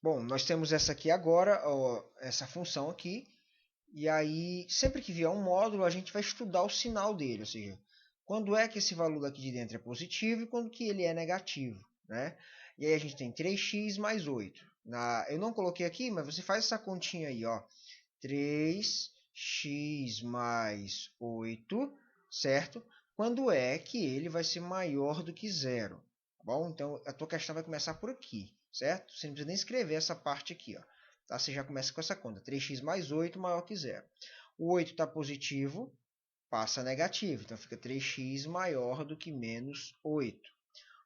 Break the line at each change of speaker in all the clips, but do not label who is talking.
Bom, nós temos essa aqui agora, ó, essa função aqui, e aí sempre que vier um módulo a gente vai estudar o sinal dele, ou seja, quando é que esse valor daqui de dentro é positivo e quando que ele é negativo, né? E aí a gente tem 3x mais 8. Eu não coloquei aqui, mas você faz essa continha aí, ó. 3x mais 8, certo? Quando é que ele vai ser maior do que zero? Tá bom? Então a tua questão vai começar por aqui, certo? Você não precisa nem escrever essa parte aqui, ó. Tá? Você já começa com essa conta. 3x mais 8 maior que zero. O 8 está positivo, passa negativo. Então fica 3x maior do que menos 8.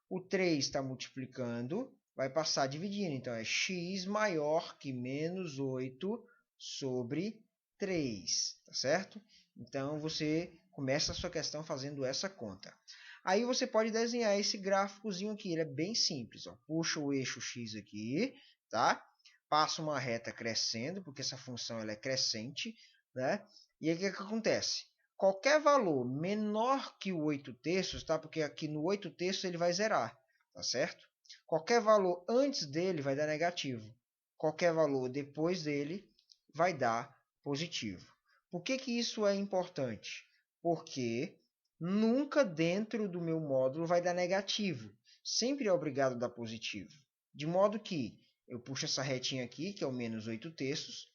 O 3 está multiplicando, vai passar dividindo. Então é x maior que menos 8 sobre 3, tá certo? Então você começa a sua questão fazendo essa conta. Aí você pode desenhar esse gráficozinho aqui, ele é bem simples. Ó. Puxa o eixo x aqui, tá? Passa uma reta crescendo, porque essa função ela é crescente, né? E aí o que acontece? Qualquer valor menor que o 8 terços, tá? Porque aqui no 8 terços ele vai zerar, tá certo? Qualquer valor antes dele vai dar negativo. Qualquer valor depois dele vai dar positivo. Por que que isso é importante? Porque nunca dentro do meu módulo vai dar negativo. Sempre é obrigado a dar positivo. De modo que eu puxo essa retinha aqui, que é o menos 8 terços.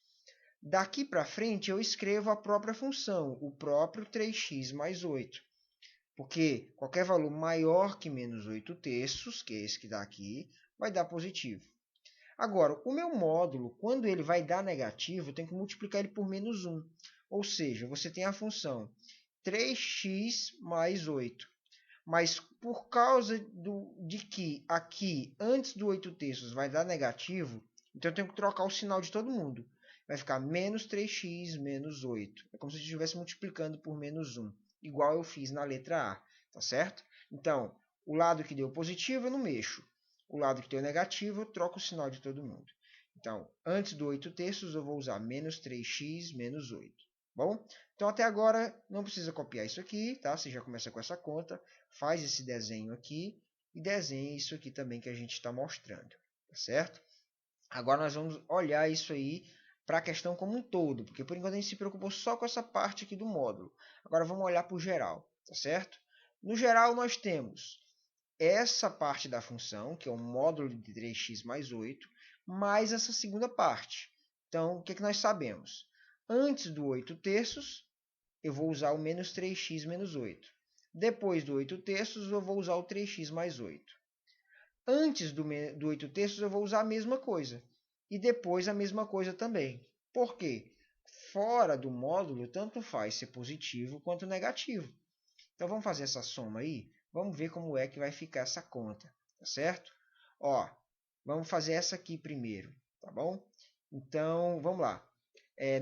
Daqui para frente eu escrevo a própria função, o próprio 3x mais 8. Porque qualquer valor maior que menos 8 terços, que é esse que dá aqui, vai dar positivo. Agora, o meu módulo, quando ele vai dar negativo, eu tenho que multiplicar ele por menos 1. Ou seja, você tem a função 3x mais 8. Mas por causa de que aqui, antes do 8 terços, vai dar negativo, então eu tenho que trocar o sinal de todo mundo. Vai ficar menos 3x menos 8. É como se eu estivesse multiplicando por menos 1, igual eu fiz na letra A, tá certo? Então, o lado que deu positivo eu não mexo. O lado que deu negativo eu troco o sinal de todo mundo. Então, antes do 8 terços eu vou usar menos 3x menos 8. Bom? Então, até agora, não precisa copiar isso aqui, tá? Você já começa com essa conta, faz esse desenho aqui e desenha isso aqui também que a gente está mostrando, tá certo? Agora nós vamos olhar isso aí para a questão como um todo, porque por enquanto a gente se preocupou só com essa parte aqui do módulo. Agora vamos olhar para o geral, tá certo? No geral nós temos essa parte da função, que é o módulo de 3x mais 8, mais essa segunda parte. Então, o que, é que nós sabemos? Antes do 8 terços, eu vou usar o menos 3x menos 8. Depois do 8 terços, eu vou usar o 3x mais 8. Antes do 8 terços, eu vou usar a mesma coisa. E depois a mesma coisa também. Por quê? Fora do módulo, tanto faz ser positivo quanto negativo. Então, vamos fazer essa soma aí? Vamos ver como é que vai ficar essa conta, tá certo? Ó, vamos fazer essa aqui primeiro, tá bom? Então, vamos lá.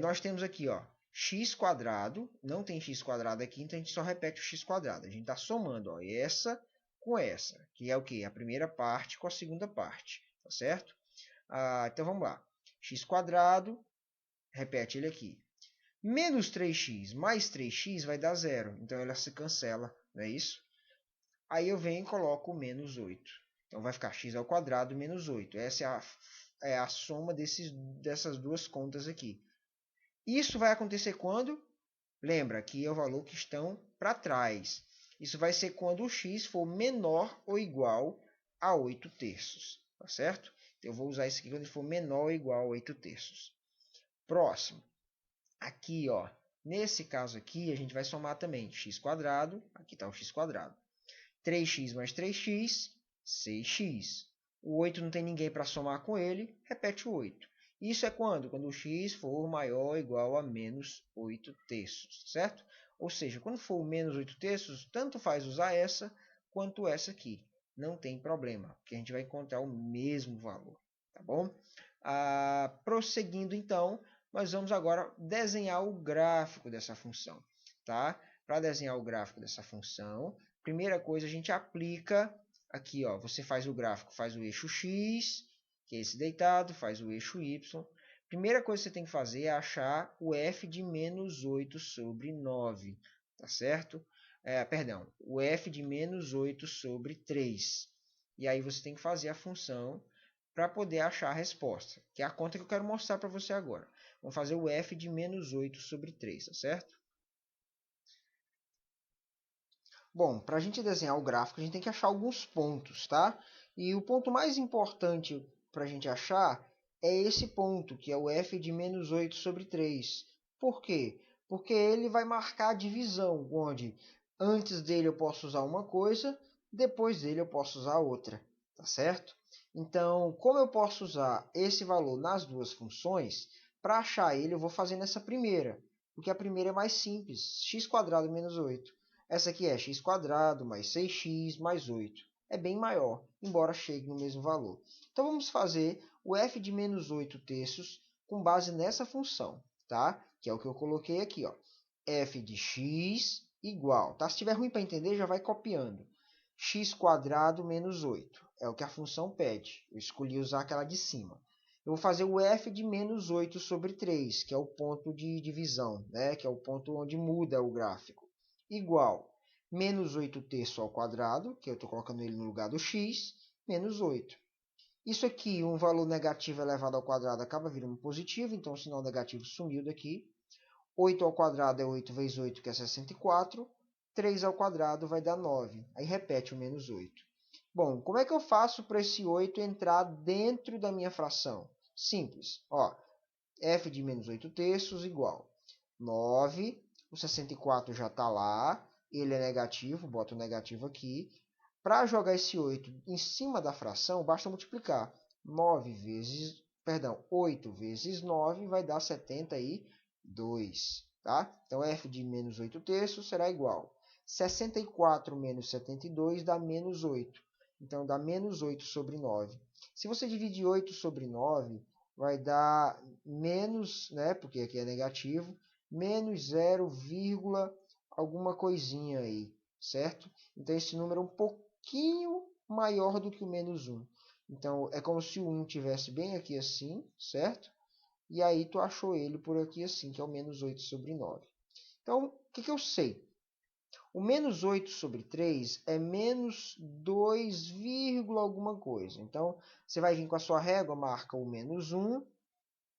Nós temos aqui, ó, x quadrado, não tem x quadrado aqui, então a gente só repete o x quadrado. A gente está somando, ó, essa com essa, que é o quê? A primeira parte com a segunda parte, tá certo? Então vamos lá. X quadrado, repete ele aqui. Menos 3x mais 3x vai dar zero, então ela se cancela, não é isso? Aí eu venho e coloco o menos 8. Então vai ficar x ao quadrado menos 8. Essa é a soma dessas duas contas aqui. Isso vai acontecer quando? Lembra que é o valor que estão para trás. Isso vai ser quando o x for menor ou igual a 8 terços. Tá certo? Então, eu vou usar isso aqui quando ele for menor ou igual a 8 terços. Próximo. Aqui, ó, nesse caso aqui, a gente vai somar também x quadrado. Aqui está o x quadrado. 3x mais 3x, 6x. O 8 não tem ninguém para somar com ele, repete o 8. Isso é quando? Quando o x for maior ou igual a menos 8 terços, certo? Ou seja, quando for o menos 8 terços, tanto faz usar essa quanto essa aqui. Não tem problema, porque a gente vai encontrar o mesmo valor, tá bom? Prosseguindo então, nós vamos agora desenhar o gráfico dessa função, tá? Para desenhar o gráfico dessa função, primeira coisa, a gente aplica aqui, ó, você faz o gráfico, faz o eixo x, que é esse deitado, faz o eixo y. Primeira coisa que você tem que fazer é achar o f de menos 8 sobre 9, tá certo? Perdão, o f de menos 8 sobre 3. E aí você tem que fazer a função para poder achar a resposta, que é a conta que eu quero mostrar para você agora. Vamos fazer o f de menos 8 sobre 3, tá certo? Bom, para a gente desenhar o gráfico, a gente tem que achar alguns pontos, tá? E o ponto mais importante para a gente achar é esse ponto, que é o f de menos 8 sobre 3. Por quê? Porque ele vai marcar a divisão, onde antes dele eu posso usar uma coisa, depois dele eu posso usar outra, tá certo? Então, como eu posso usar esse valor nas duas funções, para achar ele eu vou fazer nessa primeira, porque a primeira é mais simples, x² menos 8. Essa aqui é x² mais 6x mais 8. É bem maior, embora chegue no mesmo valor. Então vamos fazer o f de menos 8 terços com base nessa função, tá? Que é o que eu coloquei aqui, ó. F de x igual, tá? Se tiver ruim para entender, já vai copiando. x² menos 8. É o que a função pede. Eu escolhi usar aquela de cima. Eu vou fazer o f de menos 8 sobre 3, que é o ponto de divisão, né? Que é o ponto onde muda o gráfico. Igual menos 8 terços ao quadrado, que eu estou colocando ele no lugar do x, menos 8. Isso aqui, um valor negativo elevado ao quadrado acaba virando positivo, então o sinal negativo sumiu daqui. 8 ao quadrado é 8 vezes 8, que é 64. 3 ao quadrado vai dar 9. Aí repete o menos 8. Bom, como é que eu faço para esse 8 entrar dentro da minha fração? Simples. Ó, f de menos 8 terços igual 9. O 64 já está lá. Ele é negativo, boto o negativo aqui. Para jogar esse 8 em cima da fração, basta multiplicar. 8 vezes 9 vai dar 72. Tá? Então, f de menos 8 terços será igual. 64 menos 72 dá menos 8. Então, dá menos 8 sobre 9. Se você dividir 8 sobre 9, vai dar menos, né, porque aqui é negativo, menos 0, alguma coisinha aí, certo? Então, esse número é um pouquinho maior do que o menos 1. Então, é como se o 1 tivesse bem aqui assim, certo? E aí tu achou ele por aqui assim, que é o menos 8 sobre 9. Então, o que eu sei? O menos 8 sobre 3 é menos 2, alguma coisa. Então, você vai vir com a sua régua, marca o menos 1,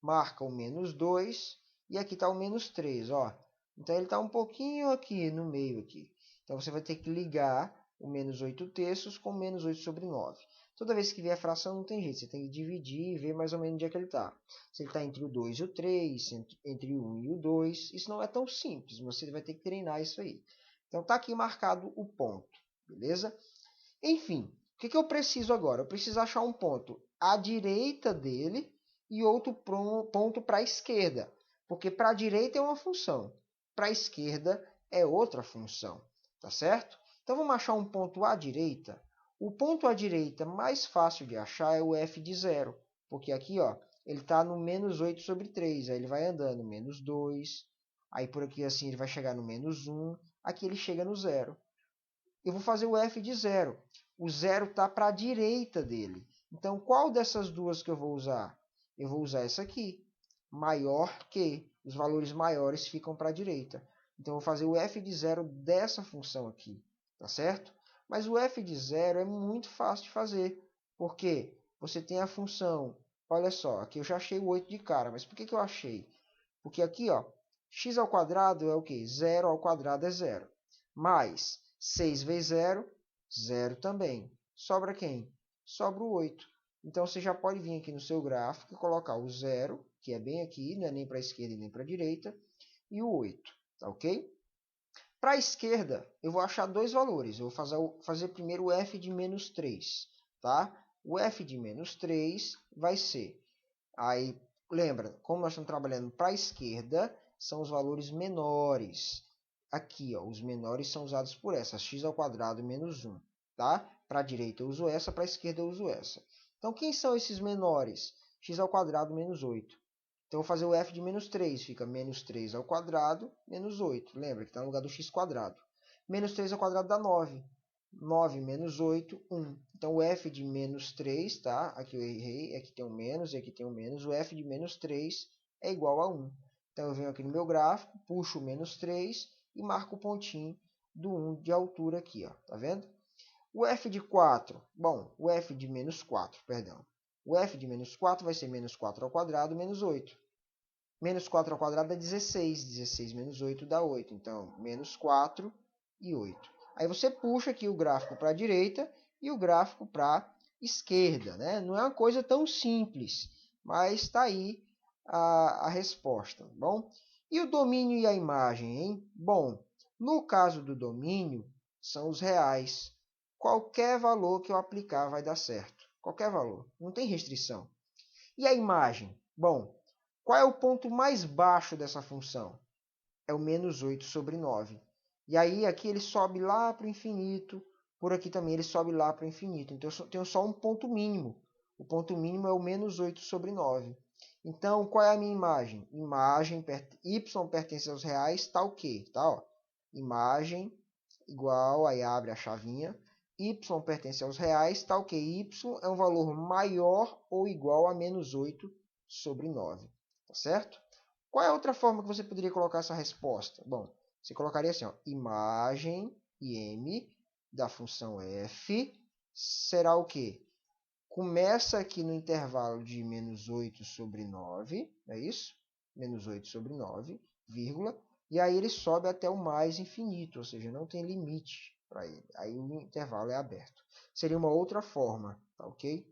marca o menos 2, e aqui está o menos 3, ó. Então, ele está um pouquinho aqui, no meio aqui. Então, você vai ter que ligar o menos 8 terços com menos 8 sobre 9. Toda vez que vier a fração, não tem jeito. Você tem que dividir e ver mais ou menos onde é que ele está. Se ele está entre o 2 e o 3, entre o 1 e o 2. Isso não é tão simples. Você vai ter que treinar isso aí. Então, está aqui marcado o ponto. Beleza? Enfim, o que eu preciso agora? Eu preciso achar um ponto à direita dele e outro ponto para a esquerda. Porque para a direita é uma função, para a esquerda é outra função. Tá certo? Então vamos achar um ponto à direita. O ponto à direita mais fácil de achar é o f de 0. Porque aqui ó, ele está no menos 8 sobre 3. Aí ele vai andando menos 2. Aí por aqui assim ele vai chegar no menos 1. Aqui ele chega no 0. Eu vou fazer o f de 0. O 0 está para a direita dele. Então, qual dessas duas que eu vou usar? Eu vou usar essa aqui. Maior que. Os valores maiores ficam para a direita. Então, eu vou fazer o f de 0 dessa função aqui. Tá certo? Mas o f de 0 é muito fácil de fazer. Por quê? Você tem a função. Olha só, aqui eu já achei o 8 de cara. Mas por que eu achei? Porque aqui, ó, x ao quadrado é o quê? 0 ao quadrado é 0. Mais 6 vezes 0, 0 também. Sobra quem? Sobra o 8. Então, você já pode vir aqui no seu gráfico e colocar o 0, que é bem aqui, não é nem para a esquerda nem para a direita, e o 8, tá ok? Para a esquerda, eu vou achar dois valores. Eu vou fazer primeiro o f de menos 3, tá? O f de menos 3 vai ser... Aí, lembra, como nós estamos trabalhando para a esquerda, são os valores menores. Aqui, ó, os menores são usados por essa, x ao quadrado menos 1. Tá? Para a direita eu uso essa, para a esquerda eu uso essa. Então, quem são esses menores? X ao quadrado menos 8. Então, eu vou fazer o f de menos 3. Fica menos 3 ao quadrado menos 8. Lembra que está no lugar do x quadrado. Menos 3 ao quadrado dá 9. 9 menos 8, 1. Então, o f de menos 3, tá? Aqui eu errei, aqui tem um menos e aqui tem um menos. O f de menos 3 é igual a 1. Então, eu venho aqui no meu gráfico, puxo o menos 3 e marco o pontinho do 1 de altura aqui, ó. Tá vendo? O f de 4, bom, o f de menos 4, perdão. O f de menos 4 vai ser menos 4 ao quadrado menos 8. Menos 4 ao quadrado é 16. 16 menos 8 dá 8. Então, menos 4 e 8. Aí você puxa aqui o gráfico para a direita e o gráfico para a esquerda, né? Não é uma coisa tão simples, mas está aí a resposta, tá bom? E o domínio e a imagem, hein? Bom, no caso do domínio, são os reais. Qualquer valor que eu aplicar vai dar certo. Qualquer valor, não tem restrição. E a imagem? Bom, qual é o ponto mais baixo dessa função? É o menos 8 sobre 9. E aí aqui ele sobe lá para o infinito, por aqui também ele sobe lá para o infinito. Então eu tenho só um ponto mínimo. O ponto mínimo é o menos 8 sobre 9. Então, qual é a minha imagem? Imagem, y pertence aos reais, está o quê? Tá, ó. Imagem igual, aí abre a chavinha, y pertence aos reais, está o quê? Y é um valor maior ou igual a menos 8 sobre 9. Tá certo? Qual é a outra forma que você poderia colocar essa resposta? Bom, você colocaria assim, ó, imagem im da função f será o quê? Começa aqui no intervalo de menos 8 sobre 9, é isso? Menos 8 sobre 9, vírgula, e aí ele sobe até o mais infinito, ou seja, não tem limite para ele. Aí o intervalo é aberto. Seria uma outra forma, tá ok?